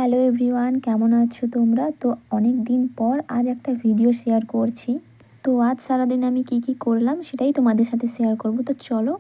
Hello everyone, কেমন আছো তোমরা? তো অনেক দিন পর আজ একটা ভিডিও শেয়ার করছি। তো আজ সারাদিন আমি কি করলাম সেটাই তোমাদের সাথে শেয়ার করব। তো চলো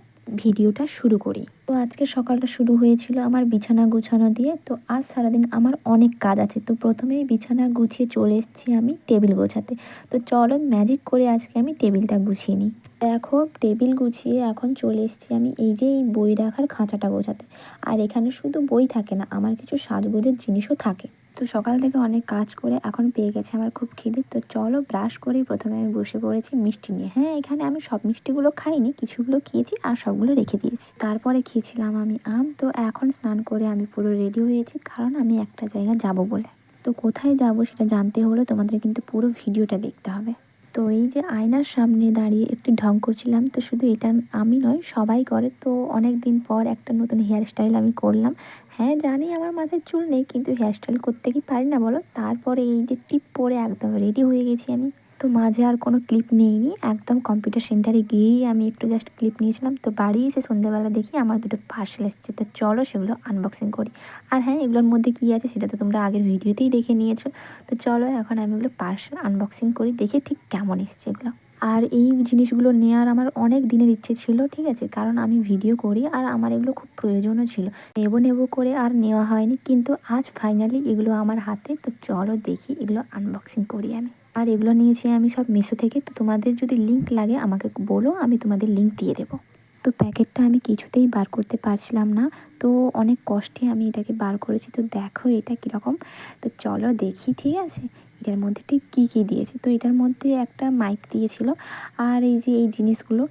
ভিডিওটা শুরু করি। তো আজকে সকালটা শুরু হয়েছিল আমার বিছানা গুছানো দিয়ে। তো আজ সারাদিন আমার অনেক কাজ আছে। তো প্রথমেই বিছানা গুছিয়ে চলে এসেছি আমি টেবিল গোছাতে। তো চলো ম্যাজিক করে আজকে আমি টেবিলটা গুছিয়ে নিই। দেখো টেবিল গুছিয়ে এখন চলে এসেছি আমি এই বই রাখার খাঁচাটা গোছাতে। আর এখানে শুধু বই থাকে না, আমার কিছু সাজগোজের জিনিসও থাকে। তো সকাল থেকে অনেক কাজ করে এখন পেয়ে গেছে আমার খুব খিদে। তো চলো ব্রাশ করেই প্রথমে আমি বসে পড়েছি মিষ্টি নিয়ে। হ্যাঁ, এখানে আমি সব মিষ্টিগুলো খাইনি, কিছুগুলো খেয়েছি আর সবগুলো রেখে দিয়েছি। তারপরে খেয়েছিলাম আমি আম। তো এখন স্নান করে আমি পুরো রেডি হয়েছি, কারণ আমি একটা জায়গায় যাব বলে। তো কোথায় যাব সেটা জানতে হলে তোমাদের কিন্তু পুরো ভিডিওটা দেখতে হবে। তো এই যে আয়নার সামনে দাঁড়িয়ে একটু ঢং করছিলাম। তো শুধু এটা আমি নয়, সবাই করে। তো অনেক দিন পর একটা নতুন হেয়ার স্টাইল আমি করলাম। হ্যাঁ জানি আমার মাথায় চুল নেই, কিন্তু হেয়ার স্টাইল করতে কি পারি না বলো? তারপরে এই যে টিপ পরে একদম রেডি হয়ে গেছি আমি। তো মাঝে আর কোনো ক্লিপ নিইনি, একদম কম্পিউটার সেন্টারে গিয়েই আমি একটু জাস্ট ক্লিপ নিয়েছিলাম। তো বাড়ি এসে সন্ধ্যেবেলা দেখি আমার দুটো পার্সেল এসেছে। তো চলো সেগুলো আনবক্সিং করি। আর হ্যাঁ, এগুলোর মধ্যে কী আছে সেটা তো তোমরা আগের ভিডিওতেই দেখে নিয়েছো। তো চলো এখন আমি এগুলো পার্সেল আনবক্সিং করি, দেখি ঠিক কেমন এসছে এগুলো। আর এই জিনিসগুলো নেওয়ার আমার অনেক দিনের ইচ্ছে ছিল, ঠিক আছে, কারণ আমি ভিডিও করি আর আমার এগুলো খুব প্রয়োজনও ছিল। নেব করে আর নেওয়া হয়নি, কিন্তু আজ ফাইনালি এগুলো আমার হাতে। তো চলো দেখি এগুলো আনবক্সিং করি আমি। আর এগুলো নিয়েছি আমি সব মিশো থেকে। তো তোমাদের যদি লিঙ্ক লাগে আমাকে বলো, আমি তোমাদের লিঙ্ক দিয়ে দেবো। তো প্যাকেটটা আমি কিছুতেই বার করতে পারছিলাম না। তো অনেক কষ্টে আমি এটাকে বার করেছি। তো দেখো এটা কীরকম। তো চলো দেখি, ঠিক আছে, এটার মধ্যে ঠিক কী দিয়েছে। তো এটার মধ্যে একটা মাইক দিয়েছিল আর এই যে এই জিনিসগুলো।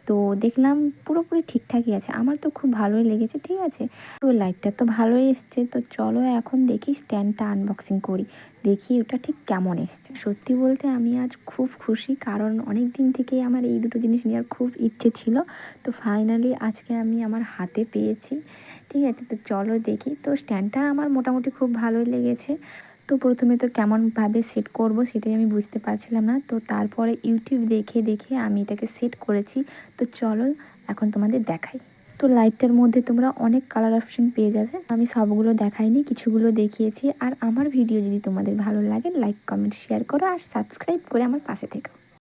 তো দেখলাম পুরোপুরি ঠিকঠাকই আছে, আমার তো খুব ভালোই লেগেছে, ঠিক আছে। তো লাইটটা তো ভালোই এসছে। তো চলো এখন দেখি স্ট্যান্ডটা আনবক্সিং করি, দেখি ওটা ঠিক কেমন এসছে। সত্যি বলতে আমি আজ খুব খুশি, কারণ অনেক দিন থেকেই আমার এই দুটো জিনিস নেওয়ার খুব ইচ্ছে ছিল। তো ফাইনালি আজকে আমি আমার হাতে পেয়েছি, ঠিক আছে। তো চলো দেখি। তো স্ট্যান্ডটা আমার মোটামুটি খুব ভালোই লেগেছে। তো প্রথমে তো কেমনভাবে সেট করব সেটাই আমি বুঝতে পারছিলাম না। তো তারপরে ইউটিউব দেখে আমি এটাকে সেট করেছি। তো চলো এখন তোমাদের দেখাই। তো লাইটটার মধ্যে তোমরা অনেক কালার অপশন পেয়ে যাবে। আমি সবগুলো দেখাইনি, কিছুগুলো দেখিয়েছি। আর আমার ভিডিও যদি তোমাদের ভালো লাগে, লাইক কমেন্ট শেয়ার করো আর সাবস্ক্রাইব করে আমার পাশে থেকো।